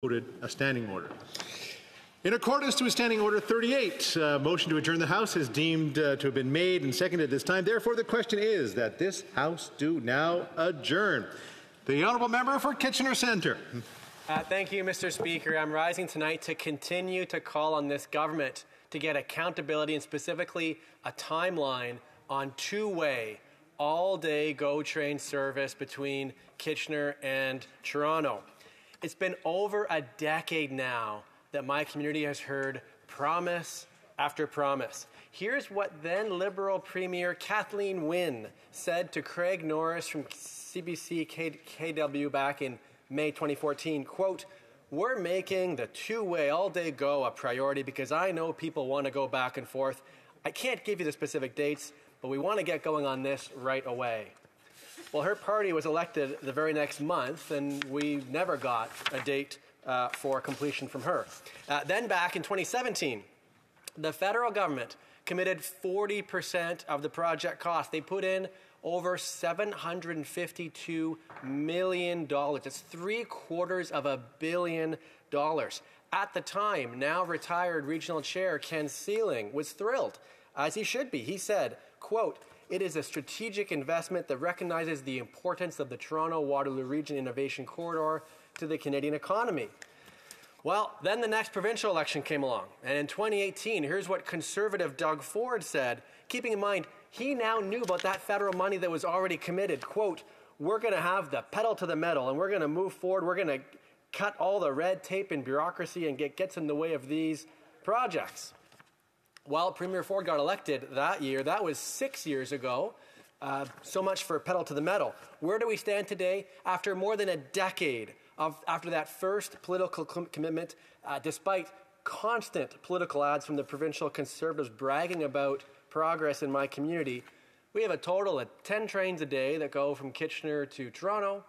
voted a standing order. In accordance with Standing Order 38, motion to adjourn the House is deemed to have been made and seconded this time. Therefore, the question is that this House do now adjourn. The Honourable Member for Kitchener Centre. Thank you, Mr. Speaker. I'm rising tonight to continue to call on this government to get accountability and specifically a timeline on two-way, all-day GO train service between Kitchener and Toronto. It's been over a decade now that my community has heard promise after promise. Here's what then Liberal Premier Kathleen Wynne said to Craig Norris from CBC K-W back in May 2014, quote, "We're making the two-way all-day GO a priority because I know people want to go back and forth. I can't give you the specific dates, but we want to get going on this right away." Well, her party was elected the very next month, and we never got a date for completion from her. Then back in 2017, the federal government committed 40% of the project cost. They put in over $752 million. It's $750 million. At the time, now retired regional chair Ken Seiling was thrilled, as he should be. He said, quote, "It is a strategic investment that recognizes the importance of the Toronto-Waterloo Region Innovation Corridor to the Canadian economy." Well, then the next provincial election came along, and in 2018, here's what Conservative Doug Ford said, keeping in mind he now knew about that federal money that was already committed. Quote, "We're going to have the pedal to the metal, and we're going to move forward. We're going to cut all the red tape and bureaucracy and gets in the way of these projects." Well, Premier Ford got elected that year. That was 6 years ago. So much for pedal to the metal. Where do we stand today after more than a decade after that first political commitment, despite constant political ads from the provincial Conservatives bragging about progress in my community? We have a total of 10 trains a day that go from Kitchener to Toronto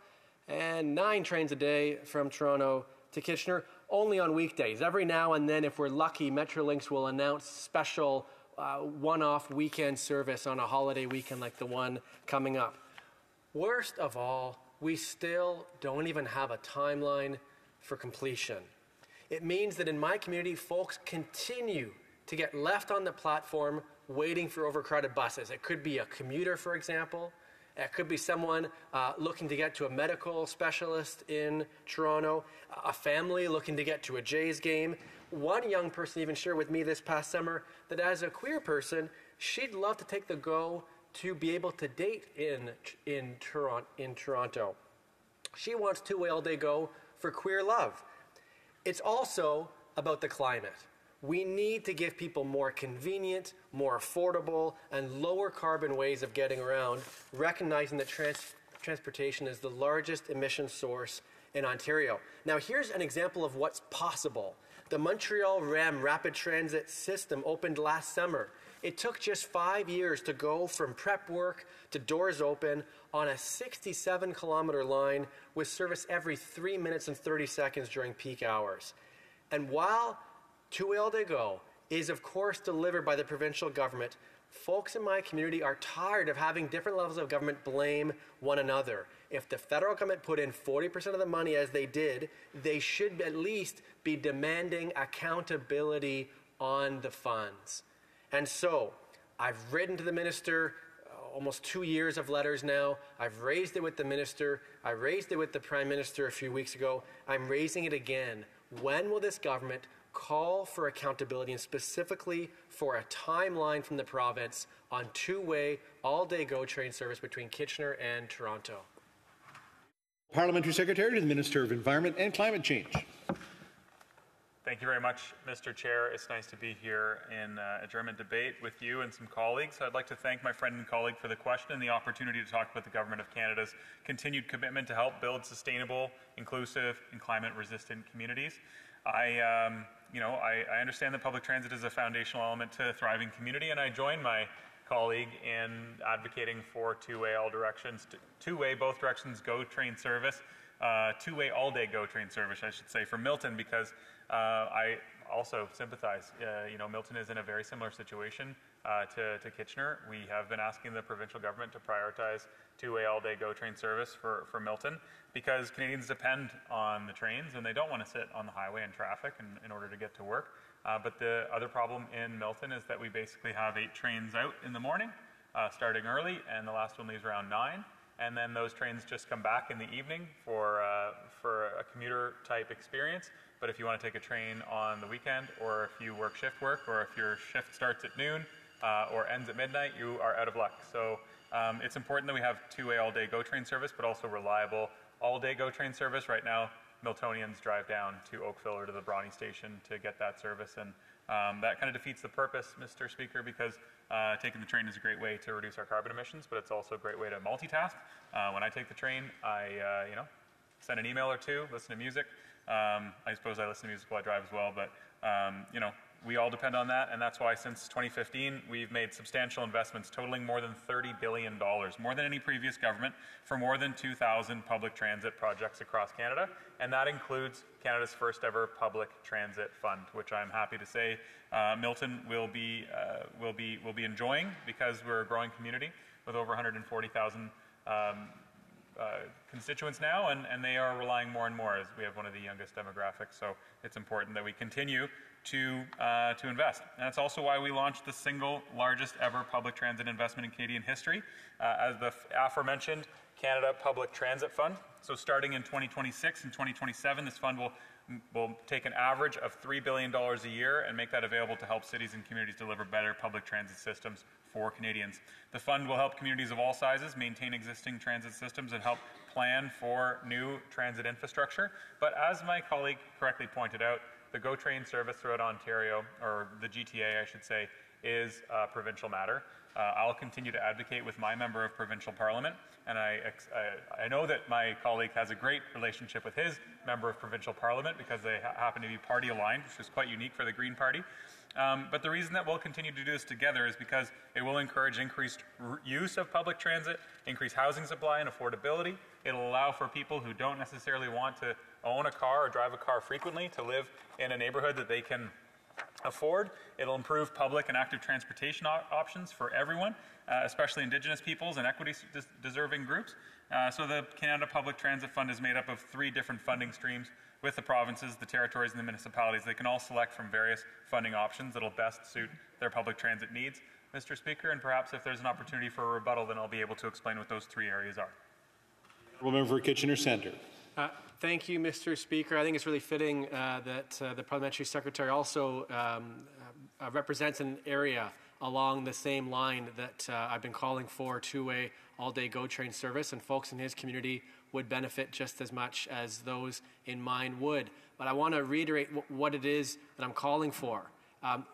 and 9 trains a day from Toronto to Kitchener, only on weekdays. Every now and then, if we're lucky, Metrolinx will announce special one-off weekend service on a holiday weekend like the one coming up. Worst of all, we still don't even have a timeline for completion. It means that in my community, folks continue to get left on the platform waiting for overcrowded buses. It could be a commuter, for example. It could be someone looking to get to a medical specialist in Toronto, a family looking to get to a Jays game. One young person even shared with me this past summer that as a queer person, she'd love to take the GO to be able to date in Toronto. She wants two-way all-day GO for queer love. It's also about the climate. We need to give people more convenient, more affordable, and lower carbon ways of getting around, recognizing that transportation is the largest emission source in Ontario. Now, here's an example of what's possible. The Montreal REM rapid transit system opened last summer. It took just 5 years to go from prep work to doors open on a 67-kilometer line with service every 3 minutes and 30 seconds during peak hours. And while two-way all-day GO is, of course, delivered by the provincial government, folks in my community are tired of having different levels of government blame one another. If the federal government put in 40% of the money as they did, they should at least be demanding accountability on the funds. And so, I've written to the minister, almost 2 years of letters now. I've raised it with the minister. I raised it with the Prime Minister a few weeks ago. I'm raising it again. When will this government call for accountability and specifically for a timeline from the province on two-way, all-day GO train service between Kitchener and Toronto? Parliamentary Secretary to the Minister of Environment and Climate Change. Thank you very much, Mr. Chair. It's nice to be here in adjournment debate with you and some colleagues. I'd like to thank my friend and colleague for the question and the opportunity to talk about the Government of Canada's continued commitment to help build sustainable, inclusive, and climate-resistant communities. I understand that public transit is a foundational element to a thriving community, and I join my colleague in advocating for two-way all directions, two-way both directions GO train service, two-way all-day GO train service, I should say, for Milton, because I also sympathize. Milton is in a very similar situation. to Kitchener. We have been asking the provincial government to prioritize two-way all-day GO train service for Milton because Canadians depend on the trains and they don't want to sit on the highway in traffic in order to get to work. But the other problem in Milton is that we basically have 8 trains out in the morning, starting early, and the last one leaves around 9. And then those trains just come back in the evening for a commuter-type experience. But if you want to take a train on the weekend, or if you work shift work, or if your shift starts at noon or ends at midnight, you are out of luck. So it's important that we have two-way all-day GO train service, but also reliable all-day GO train service. Right now, Miltonians drive down to Oakville or to the Bronte station to get that service, and that kind of defeats the purpose, Mr. Speaker, because taking the train is a great way to reduce our carbon emissions, but it's also a great way to multitask. When I take the train, I send an email or two, listen to music. I suppose I listen to music while I drive as well, but we all depend on that, and that's why since 2015 we've made substantial investments totaling more than $30 billion, more than any previous government, for more than 2,000 public transit projects across Canada, and that includes Canada's first ever public transit fund, which I'm happy to say Milton will be enjoying because we're a growing community with over 140,000 constituents now, and they are relying more and more as we have one of the youngest demographics. So it's important that we continue to invest. And that's also why we launched the single largest ever public transit investment in Canadian history, as the aforementioned Canada Public Transit Fund. So starting in 2026 and 2027, this fund will take an average of $3 billion a year and make that available to help cities and communities deliver better public transit systems for Canadians. The fund will help communities of all sizes maintain existing transit systems and help plan for new transit infrastructure. But as my colleague correctly pointed out, the GO train service throughout Ontario, or the GTA I should say, is a provincial matter. I'll continue to advocate with my member of provincial parliament, and I know that my colleague has a great relationship with his member of provincial parliament because they happen to be party aligned, which is quite unique for the Green Party. But the reason that we'll continue to do this together is because it will encourage increased use of public transit, increase housing supply and affordability. It'll allow for people who don't necessarily want to own a car or drive a car frequently to live in a neighborhood that they can afford. It'll improve public and active transportation options for everyone, especially Indigenous peoples and equity-deserving groups. So the Canada Public Transit Fund is made up of 3 different funding streams with the provinces, the territories, and the municipalities. They can all select from various funding options that will best suit their public transit needs, Mr. Speaker, and perhaps if there's an opportunity for a rebuttal, then I'll be able to explain what those 3 areas are. Member for Kitchener Centre. Thank you, Mr. Speaker. I think it's really fitting that the Parliamentary Secretary also represents an area along the same line that I've been calling for two-way all-day GO train service, and folks in his community would benefit just as much as those in mine would. But I want to reiterate what it is that I'm calling for.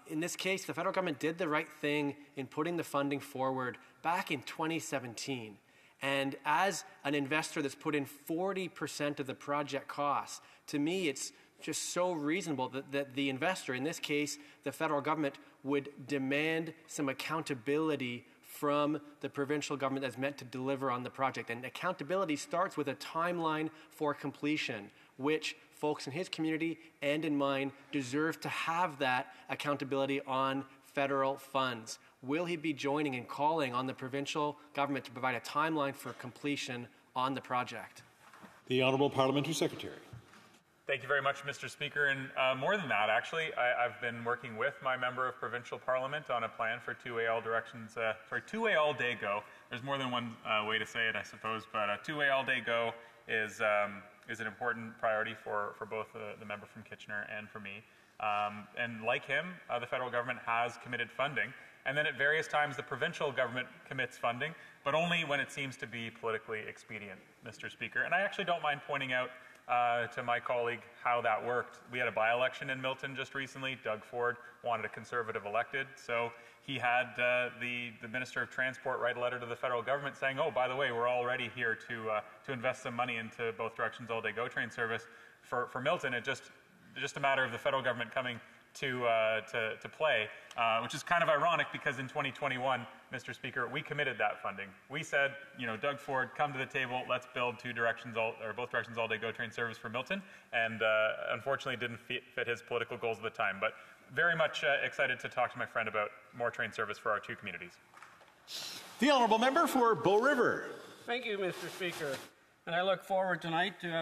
In this case, the federal government did the right thing in putting the funding forward back in 2017. And as an investor that's put in 40% of the project costs, to me it's just so reasonable that the investor, in this case the federal government, would demand some accountability from the provincial government that's meant to deliver on the project. And accountability starts with a timeline for completion, which folks in his community and in mine deserve to have that accountability on federal funds. Will he be joining and calling on the provincial government to provide a timeline for completion on the project? The Honourable Parliamentary Secretary. Thank you very much, Mr. Speaker. And more than that, actually, I've been working with my member of provincial parliament on a plan for two-way all-day GO. There's more than one way to say it, I suppose, but two-way all-day GO is an important priority for both the member from Kitchener and for me. And like him, the federal government has committed funding. And then at various times, the provincial government commits funding, but only when it seems to be politically expedient, Mr. Speaker. And I actually don't mind pointing out to my colleague how that worked. We had a by-election in Milton just recently. Doug Ford wanted a Conservative elected, so he had the Minister of Transport write a letter to the federal government saying, oh, by the way, we're already here to invest some money into both directions all-day GO train service for Milton. It's just a matter of the federal government coming to play, which is kind of ironic because in 2021, Mr. Speaker, we committed that funding. We said, Doug Ford, come to the table, let's build both directions all-day GO train service for Milton, and unfortunately it didn't fit his political goals at the time. But very much excited to talk to my friend about more train service for our two communities. The honourable member for Bow River. Thank you, Mr. Speaker. And I look forward tonight to